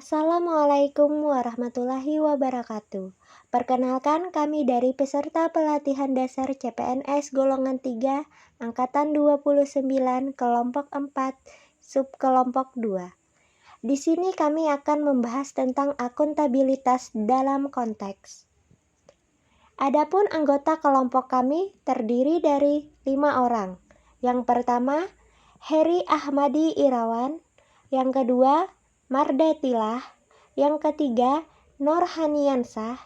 Assalamualaikum warahmatullahi wabarakatuh. Perkenalkan kami dari peserta pelatihan dasar CPNS golongan 3, angkatan 29, kelompok 4, subkelompok 2. Di sini kami akan membahas tentang akuntabilitas dalam konteks. Adapun anggota kelompok kami terdiri dari 5 orang. Yang pertama, Heri Ahmadi Irawan. Yang kedua, Mardatilah. Yang ketiga, Norhaniansah.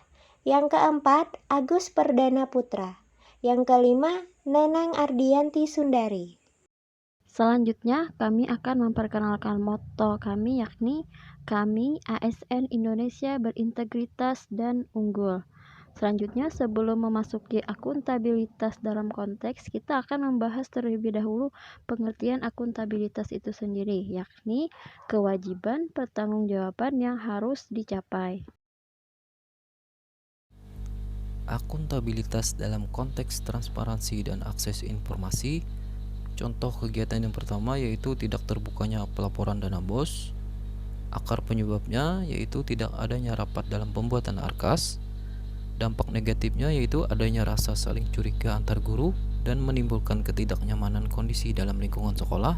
Yang keempat, Agus Perdana Putra. Yang kelima, Neneng Ardianti Sundari. Selanjutnya, kami akan memperkenalkan moto kami, yakni kami ASN Indonesia berintegritas dan unggul. Selanjutnya, sebelum memasuki akuntabilitas dalam konteks, kita akan membahas terlebih dahulu pengertian akuntabilitas itu sendiri, yakni kewajiban pertanggungjawaban yang harus dicapai. Akuntabilitas dalam konteks transparansi dan akses informasi. Contoh kegiatan yang pertama yaitu tidak terbukanya pelaporan dana BOS. Akar penyebabnya yaitu tidak adanya rapat dalam pembuatan ARKAS. Dampak negatifnya yaitu adanya rasa saling curiga antar guru dan menimbulkan ketidaknyamanan kondisi dalam lingkungan sekolah.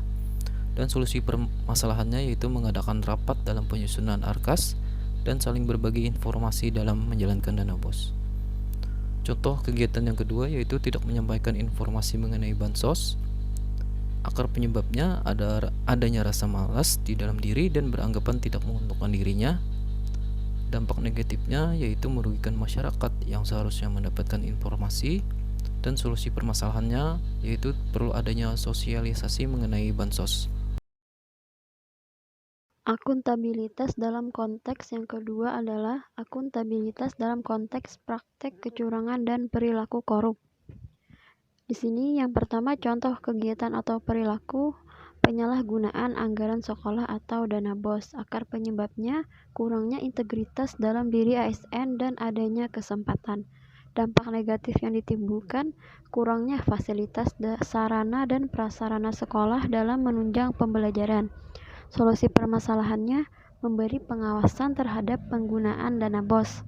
Dan solusi permasalahannya yaitu mengadakan rapat dalam penyusunan ARKAS dan saling berbagi informasi dalam menjalankan dana BOS. Contoh kegiatan yang kedua yaitu tidak menyampaikan informasi mengenai bansos. Akar penyebabnya adanya rasa malas di dalam diri dan beranggapan tidak menguntungkan dirinya. Dampak negatifnya yaitu merugikan masyarakat yang seharusnya mendapatkan informasi. Dan solusi permasalahannya yaitu perlu adanya sosialisasi mengenai bansos. Akuntabilitas dalam konteks yang kedua adalah akuntabilitas dalam konteks praktek kecurangan dan perilaku korup. Di sini yang pertama contoh kegiatan atau perilaku penyalahgunaan anggaran sekolah atau dana BOS. Akar penyebabnya kurangnya integritas dalam diri ASN dan adanya kesempatan. Dampak negatif yang ditimbulkan kurangnya fasilitas sarana dan prasarana sekolah dalam menunjang pembelajaran. Solusi permasalahannya memberi pengawasan terhadap penggunaan dana BOS.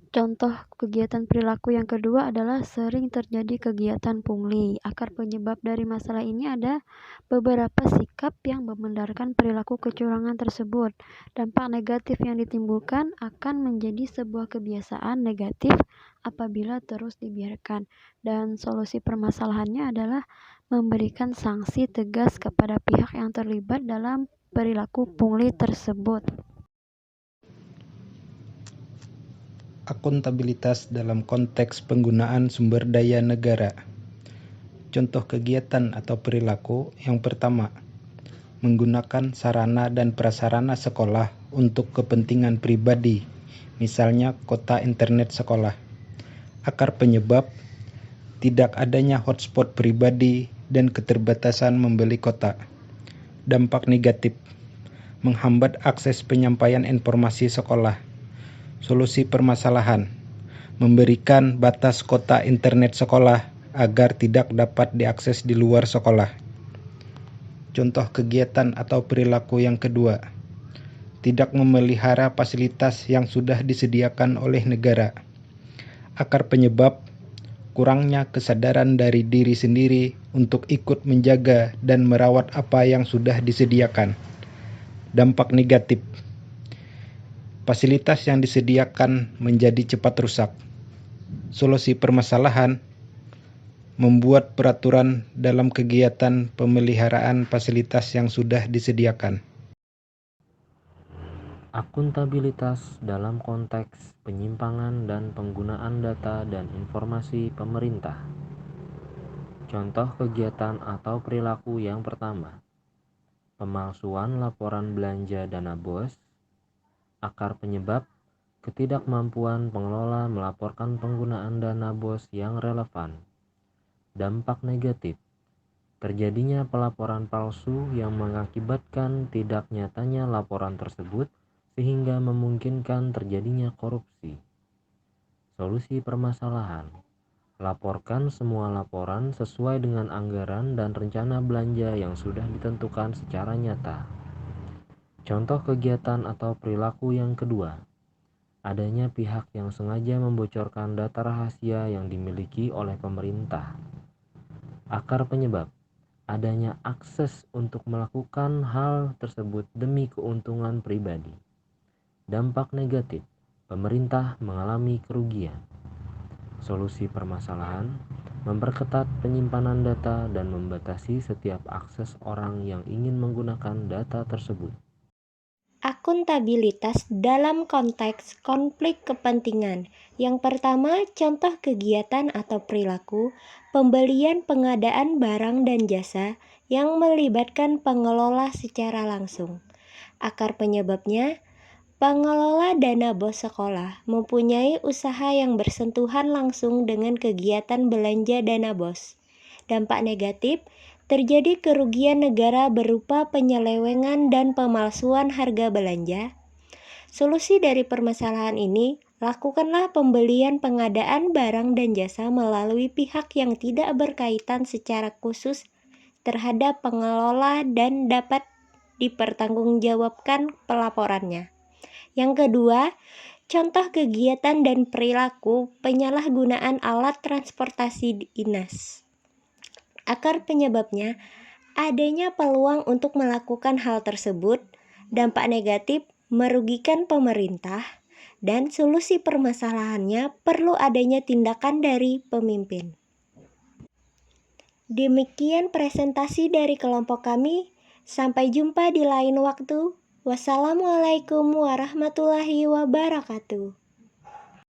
Contoh kegiatan perilaku yang kedua adalah sering terjadi kegiatan pungli. Akar penyebab dari masalah ini ada beberapa sikap yang membenarkan perilaku kecurangan tersebut. Dampak negatif yang ditimbulkan akan menjadi sebuah kebiasaan negatif apabila terus dibiarkan. Dan solusi permasalahannya adalah memberikan sanksi tegas kepada pihak yang terlibat dalam perilaku pungli tersebut. Akuntabilitas dalam konteks penggunaan sumber daya negara. Contoh kegiatan atau perilaku yang pertama, menggunakan sarana dan prasarana sekolah untuk kepentingan pribadi, misalnya kuota internet sekolah. Akar penyebab, tidak adanya hotspot pribadi dan keterbatasan membeli kuota. Dampak negatif, menghambat akses penyampaian informasi sekolah. Solusi permasalahan, memberikan batas kuota internet sekolah agar tidak dapat diakses di luar sekolah. Contoh kegiatan atau perilaku yang kedua, tidak memelihara fasilitas yang sudah disediakan oleh negara. Akar penyebab, kurangnya kesadaran dari diri sendiri untuk ikut menjaga dan merawat apa yang sudah disediakan. Dampak negatif, fasilitas yang disediakan menjadi cepat rusak. Solusi permasalahan, membuat peraturan dalam kegiatan pemeliharaan fasilitas yang sudah disediakan. Akuntabilitas dalam konteks penyimpangan dan penggunaan data dan informasi pemerintah. Contoh kegiatan atau perilaku yang pertama, pemalsuan laporan belanja dana BOS. Akar penyebab, ketidakmampuan pengelola melaporkan penggunaan dana BOS yang relevan. Dampak negatif, terjadinya pelaporan palsu yang mengakibatkan tidak nyatanya laporan tersebut sehingga memungkinkan terjadinya korupsi. Solusi permasalahan, laporkan semua laporan sesuai dengan anggaran dan rencana belanja yang sudah ditentukan secara nyata. Contoh kegiatan atau perilaku yang kedua, adanya pihak yang sengaja membocorkan data rahasia yang dimiliki oleh pemerintah. Akar penyebab, adanya akses untuk melakukan hal tersebut demi keuntungan pribadi. Dampak negatif, pemerintah mengalami kerugian. Solusi permasalahan, memperketat penyimpanan data dan membatasi setiap akses orang yang ingin menggunakan data tersebut. Akuntabilitas dalam konteks konflik kepentingan. Yang pertama, contoh kegiatan atau perilaku pembelian pengadaan barang dan jasa yang melibatkan pengelola secara langsung. Akar penyebabnya, pengelola dana bos sekolah mempunyai usaha yang bersentuhan langsung dengan kegiatan belanja dana bos. Dampak negatif, terjadi kerugian negara berupa penyelewengan dan pemalsuan harga belanja. Solusi dari permasalahan ini, lakukanlah pembelian pengadaan barang dan jasa melalui pihak yang tidak berkaitan secara khusus terhadap pengelola dan dapat dipertanggungjawabkan pelaporannya. Yang kedua, contoh kegiatan dan perilaku penyalahgunaan alat transportasi dinas. Akar penyebabnya, adanya peluang untuk melakukan hal tersebut, dampak negatif merugikan pemerintah, dan solusi permasalahannya perlu adanya tindakan dari pemimpin. Demikian presentasi dari kelompok kami. Sampai jumpa di lain waktu. Wassalamualaikum warahmatullahi wabarakatuh.